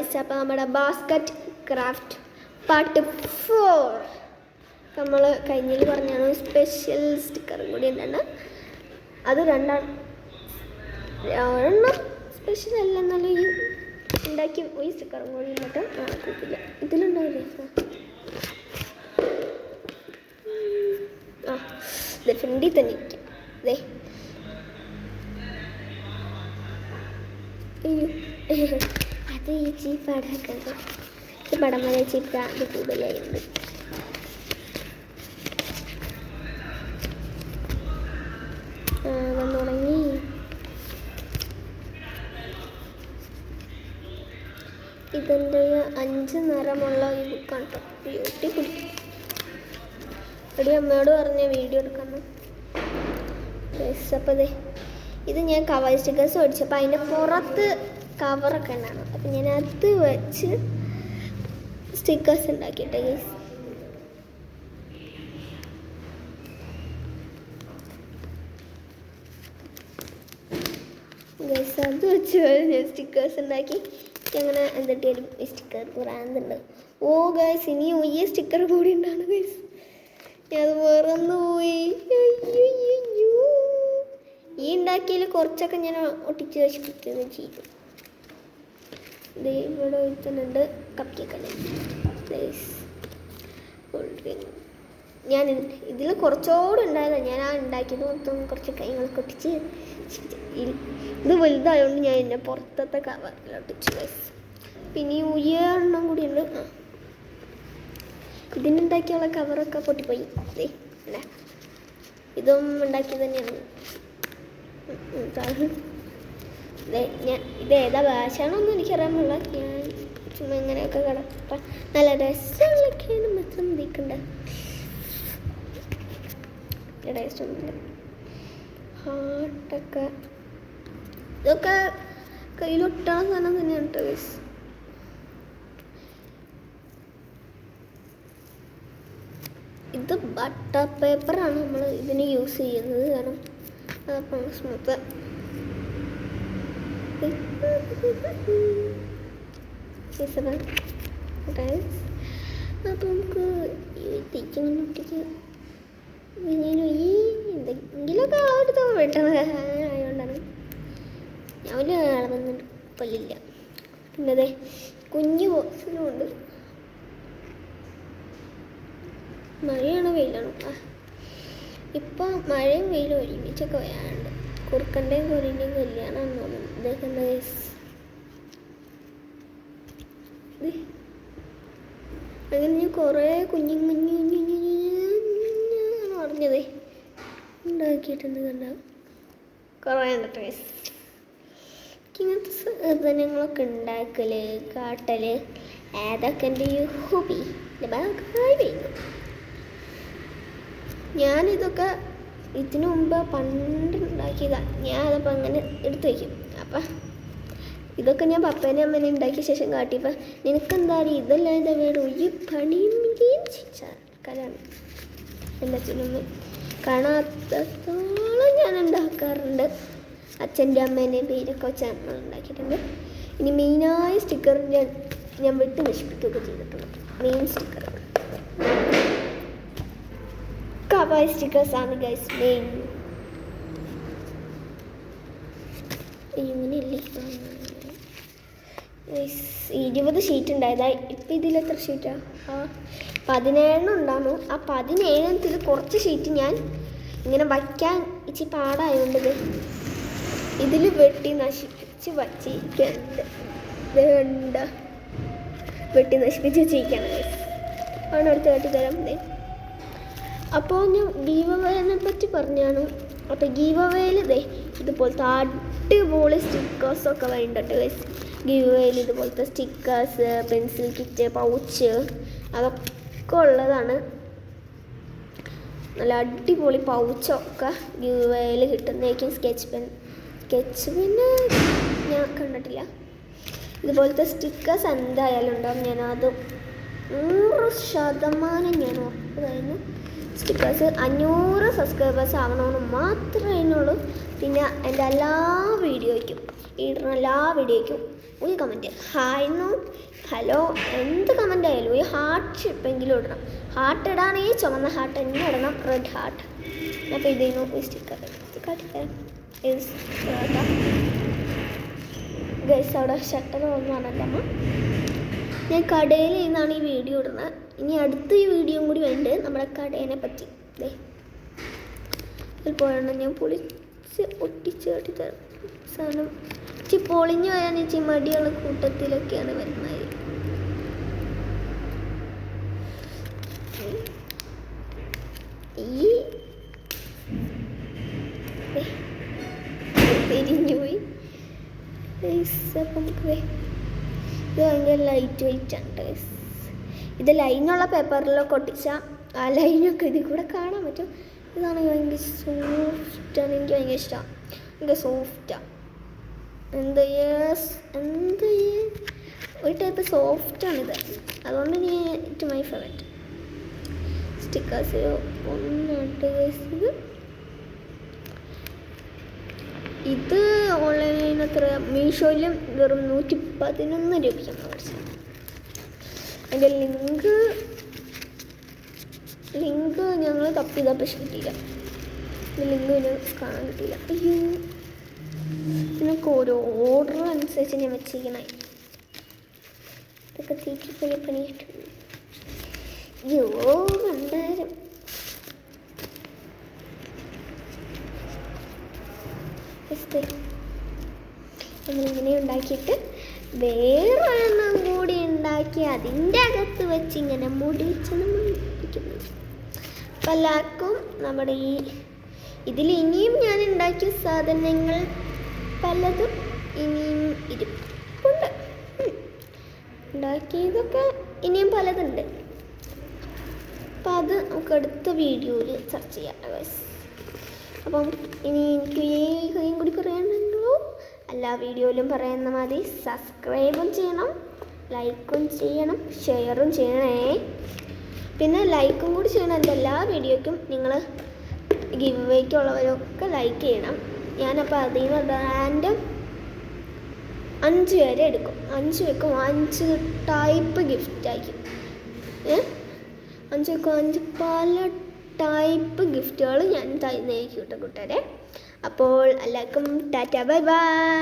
Guys. അപ്പോൾ നമ്മുടെ basket craft part 4 നമ്മൾ കഴിഞ്ഞതിൽ പറഞ്ഞാണ് സ്പെഷ്യൽ സ്റ്റിക്കറും കൂടി എന്താണ് അത് രണ്ടെണ്ണം സ്പെഷ്യൽ അല്ല, എന്നാലും ഈ ഉണ്ടാക്കി ഈ സ്റ്റിക്കറും കൂടി എന്നിട്ട് നടക്കത്തില്ല. ഇതിലുണ്ടാവില്ലേ? ആ ഇത് ഫ്രണ്ടിൽ തന്നെ ഇരിക്കും. അതെ അയ്യോ അത് ഈ ചീപ്പാടാക്കുന്നത് ഇത് പടം വരെ ചീപ്പ അത് കൂടുതലായിട്ടുണ്ട്. വന്നു തുടങ്ങി. ഇതിൻ്റെ 5 നിറമുള്ള ഈ ബുക്കാണ് കേട്ടോ. ബ്യൂട്ടിഫുൾ. എടി അമ്മയോട് പറഞ്ഞ വീഡിയോ എടുക്കണം. അപ്പോൾ അതെ ഇത് ഞാൻ കവർ സ്റ്റിക്കേഴ്സ് മേടിച്ചപ്പോൾ അതിൻ്റെ പുറത്ത് കവറൊക്കെ ഉണ്ടാണ്. അപ്പം ഞാൻ അത് വെച്ച് സ്റ്റിക്കേഴ്സ് ഉണ്ടാക്കിയിട്ടെ ഗൈസ്. ഗൈസ് അത് വെച്ച് ഞാൻ സ്റ്റിക്കേഴ്സ് ഉണ്ടാക്കി. അങ്ങനെ എന്തിട്ടാലും ഈ സ്റ്റിക്കർ പ്രാന്തുണ്ട്. ഓ ഗൈസ് ഇനിയും ഈ സ്റ്റിക്കർ കൂടി ഉണ്ടാണ് ഗൈസ്. ഞാൻ അത് മറന്നുപോയി. ഈ ഉണ്ടാക്കിയതിൽ കുറച്ചൊക്കെ ഞാൻ ഒട്ടിച്ച് നശിപ്പിക്കുകയും ചെയ്തു. ഇത് ഇവിടെ ഒരുത്തുന്നുണ്ട് കപ്പ് കേക്കല്ലേ കൂൾ ഡ്രിങ്ക്. ഞാൻ ഇതിൽ കുറച്ചുകൂടെ ഉണ്ടായതാണ്. ഞാൻ ആ ഉണ്ടാക്കിയത് മൊത്തം കുറച്ച് കൈകളൊക്കെ ഒട്ടിച്ച് ഇത് വലുതായതുകൊണ്ട് ഞാൻ എൻ്റെ പുറത്തത്തെ കവറിലൊട്ടിച്ചു ഗൈസ്. പിന്നെ ഉയർണ്ണം കൂടിയുണ്ട്. ആ ഇതിനുണ്ടാക്കിയുള്ള കവറൊക്കെ പൊട്ടിപ്പോയി. അല്ലേ ഇതും ഉണ്ടാക്കിയത് തന്നെയാണ്. ഞാൻ ഇത് ഏതാ ഭാഷയാണോന്നും എനിക്കറിയാമുള്ള. ഞാൻ ചുമ്മാ ഇങ്ങനെയൊക്കെ കിടക്കാം. നല്ല രസമുള്ളൊക്കെയാണ് മാത്രം നീക്കണ്ട. ടേസ്റ്റ് ഒന്നുമില്ല. ഹാർട്ടൊക്കെ ഇതൊക്കെ കയ്യിലൊട്ടണ സാധനം തന്നെയാണ് കേട്ടോ ഗൈസ്. ഇത് ബട്ടർ പേപ്പറാണ് നമ്മൾ ഇതിന് യൂസ് ചെയ്യുന്നത്. കാരണം അപ്പം സ്മൂത്ത്. അപ്പം നമുക്ക് തിരിച്ചിങ്ങനെ ഒട്ടിച്ച് ഈ എന്തെങ്കിലുമൊക്കെ അളവെടുത്ത് വെട്ടണത് ആയതുകൊണ്ടാണ് ഞാൻ ഒരു അളവൊന്നും കൊല്ലില്ല. പിന്നെ അതെ കുഞ്ഞു ബോക്സിനുമുണ്ട്. മഴയാണോ വെയിലാണോ? ഇപ്പം മഴയും വെയിലും ഒരുമിച്ചൊക്കെ വരാനുണ്ട്. കുറുക്കൻ്റെയും കുരിൻ്റെയും കല്യാണമാണെന്ന് തോന്നുന്നു. ഇതൊക്കെ എന്താ അങ്ങനെ ഞാൻ കുറേ കുഞ്ഞു പറഞ്ഞതേ ഉണ്ടാക്കിയിട്ടുണ്ട്. കണ്ട കുറേ ഉണ്ട് ഗൈസ്. ഇങ്ങനത്തെ സാധനങ്ങളൊക്കെ ഉണ്ടാക്കല് കാട്ടല് അതൊക്കെ എൻ്റെ ഈ ഹോബി ഭാഗമായി വരുന്നു. ഞാനിതൊക്കെ ഇതിനു മുമ്പ് പണ്ട് ഉണ്ടാക്കിയതാണ്. ഞാൻ അതപ്പോൾ അങ്ങനെ എടുത്തു വയ്ക്കും. അപ്പം ഇതൊക്കെ ഞാൻ പപ്പേനെ അമ്മേനെ ഉണ്ടാക്കിയ ശേഷം കാട്ടിയപ്പോൾ നിനക്കെന്താ ഇതല്ലാതെ വേറെ ഒരു പണിയും കലാണ് എൻ്റെ അച്ഛനമ്മ കാണാത്തോളം ഞാൻ ഉണ്ടാക്കാറുണ്ട്. അച്ഛൻ്റെ അമ്മേൻ്റെയും പേരൊക്കെ വെച്ച് നമ്മൾ ഉണ്ടാക്കിയിട്ടുണ്ട്. ഇനി മെയിനായ സ്റ്റിക്കർ ഞാൻ വിട്ട് നശിപ്പിക്കുകയൊക്കെ ചെയ്തിട്ടുണ്ട്. മെയിൻ സ്റ്റിക്കർ കവർ സ്റ്റിക്കേഴ്സാണ് ഗൈസ് മെയിൻ. ഇങ്ങനെയല്ലേ 20 ഷീറ്റ് ഉണ്ടായതാ. ഇപ്പം ഇതിലെത്ര ഷീറ്റാണ്? 17 ഉണ്ടായിരുന്നു. ആ 17ത്തിൽ കുറച്ച് ഷീറ്റ് ഞാൻ ഇങ്ങനെ വയ്ക്കാൻ ഇച്ചിരി പാടായതുകൊണ്ട് ഇതിൽ വെട്ടി നശിപ്പിച്ച് വച്ചിരിക്കുന്നുണ്ട്. വേണ്ട വെട്ടി നശിപ്പിച്ച് വെച്ചിരിക്കുകയാണ് ഗൈസ്. ആണ് അടുത്ത് കാട്ടിത്തരാം. അപ്പോൾ ഞാൻ ഗീവ് അവേനെ പറ്റി പറഞ്ഞാണ്. അപ്പോൾ ഗീവ് അവേയിൽ ഇതുപോലത്തെ അടിപൊളി സ്റ്റിക്കേഴ്സൊക്കെ വേണ്ടിട്ട് ഗൈസ്. ഗീവ് അവേയിൽ ഇതുപോലത്തെ സ്റ്റിക്കേഴ്സ്, പെൻസിൽ കിറ്റ്, പൗച്ച് അതൊക്കെ ഉള്ളതാണ്. നല്ല അടിപൊളി പൗച്ചൊക്കെ ഗീവ് അവേയിൽ കിട്ടുന്നതായിരിക്കും. സ്കെച്ച് പെന്ന് ഞാൻ കണ്ടിട്ടില്ല. ഇതുപോലത്തെ സ്റ്റിക്കേഴ്സ് എന്തായാലും ഉണ്ടാവും. ഞാനത് 100% ഞാൻ ഉറപ്പ് തരുന്നു. സ്റ്റിക്കേഴ്സ് 500 സബ്സ്ക്രൈബേഴ്സ് ആവണമെന്ന് മാത്രമേ അതിനുള്ളൂ. പിന്നെ എൻ്റെ എല്ലാ വീഡിയോയ്ക്കും ഇടുന്ന എല്ലാ വീഡിയോയ്ക്കും ഒരു കമൻറ്റ് ഹായ്ന്നോ ഹലോ എന്ത് കമൻ്റ് ആയാലും ഒരു ഹാർട്ട് ഷേപ്പെങ്കിലും ഇടണം. ഹാർട്ട് ഇടാണെങ്കിൽ ചുവന്ന ഹാർട്ട് തന്നെ ഇടണം, റെഡ് ഹാർട്ട്. അപ്പോൾ ഇതേന്നു ഈ സ്റ്റിക്കർ കാട്ടിത്തരാം. ഗൈസ് അവിടെ ഷട്ടർ വന്നതാണല്ലമ്മ. ഞാൻ കടയിൽ നിന്നാണ് ഈ വീഡിയോ ഇടുന്നത്. ഇനി അടുത്ത ഈ വീഡിയോ കൂടി വേണ്ടത് നമ്മുടെ കടേനെ പറ്റി. ദേ ചിലപ്പോഴാണ് ഞാൻ പൊളിച്ച് ഒട്ടിച്ച് കാട്ടിത്തരാം. സാധനം ഇച്ചി പൊളിഞ്ഞു വരാൻ ഇച്ചി മടിയുള്ള കൂട്ടത്തിലൊക്കെയാണ് വരുന്നത്. ഈ തിരിഞ്ഞുപോയി. അപ്പം നമുക്ക് ഇത് ഭയങ്കര ലൈറ്റ് വെയിറ്റ് ആണ്. ഇത് ലൈനുള്ള പേപ്പറിലൊക്കെ ഒട്ടിച്ചാൽ ആ ലൈനൊക്കെ ഇതിൽ കൂടെ കാണാൻ പറ്റും. ഇതാണ് ഭയങ്കര സോഫ്റ്റാണ്, എനിക്ക് ഭയങ്കര ഇഷ്ടമാണ്. ഭയങ്കര സോഫ്റ്റാണ്. എന്താ ഒരു ടൈപ്പ് സോഫ്റ്റാണിത്. അതുകൊണ്ട് ഞാൻ ഇറ്റ് മൈ ഫേവറേറ്റ് സ്റ്റിക്കേഴ്സ് ഒന്നായിട്ട്. ഇത് ഓൺലൈനിൽ എത്ര മീഷോയിലും വെറും 111 രൂപയ്ക്കാണ് മേടിച്ചത്. അതിൻ്റെ ലിങ്ക് ഞങ്ങൾ തപ്പിയതാ, പക്ഷെ കിട്ടിയില്ല. ലിങ്ക് ഇതിന് കാണാൻ കിട്ടിയില്ല. അയ്യോ, ഇതിനൊക്കെ ഓരോ ഓർഡർ അനുസരിച്ച് ഞാൻ വെച്ചിരിക്കണേ. ഇതൊക്കെ തീറ്റിപ്പോയ പണിയായിട്ട്. അയ്യോ കണ്ടാരം. നമ്മളിങ്ങനെ ഉണ്ടാക്കിയിട്ട് വേറെ എണ്ണം കൂടി ഉണ്ടാക്കി അതിൻ്റെ അകത്ത് വെച്ച് ഇങ്ങനെ മുടിച്ച് നമ്മൾ ഇരിക്കുന്നത്. അപ്പം എല്ലാവർക്കും നമ്മുടെ ഇതിൽ ഇനിയും ഞാൻ ഉണ്ടാക്കിയ സാധനങ്ങൾ പലതും ഇനിയും ഇരിപ്പുണ്ട്. ഉണ്ടാക്കിയതൊക്കെ ഇനിയും പലതുണ്ട്. അപ്പം അത് നമുക്ക് അടുത്ത വീഡിയോയിൽ സെർച്ച് ചെയ്യാം ഗൈസ്. അപ്പം ഇനി എനിക്ക് ഈ കാര്യം കൂടി പറയാനുണ്ടല്ലോ. എല്ലാ വീഡിയോയിലും പറയുന്ന മാതിരി സബ്സ്ക്രൈബും ചെയ്യണം, ലൈക്കും ചെയ്യണം, ഷെയറും ചെയ്യണേ. പിന്നെ ലൈക്കും കൂടി ചെയ്യണം. എൻ്റെ എല്ലാ വീഡിയോയ്ക്കും നിങ്ങൾ ഗിവ് വേക്കുള്ളവരൊക്കെ ലൈക്ക് ചെയ്യണം. ഞാനപ്പോൾ അതിൽ നിന്ന് റാൻഡം 5 പേരെ എടുക്കും. 5 പേർക്കും 5 ടൈപ്പ് ഗിഫ്റ്റ് ആയിരിക്കും. 5 പേർക്കും 5 പല ടൈപ്പ് ഗിഫ്റ്റുകൾ ഞാൻ തരുന്നതായിരിക്കും കേട്ടോ കൂട്ടുകാരെ. അപ്പോൾ എല്ലാവർക്കും ടാറ്റ ബൈ ബൈ.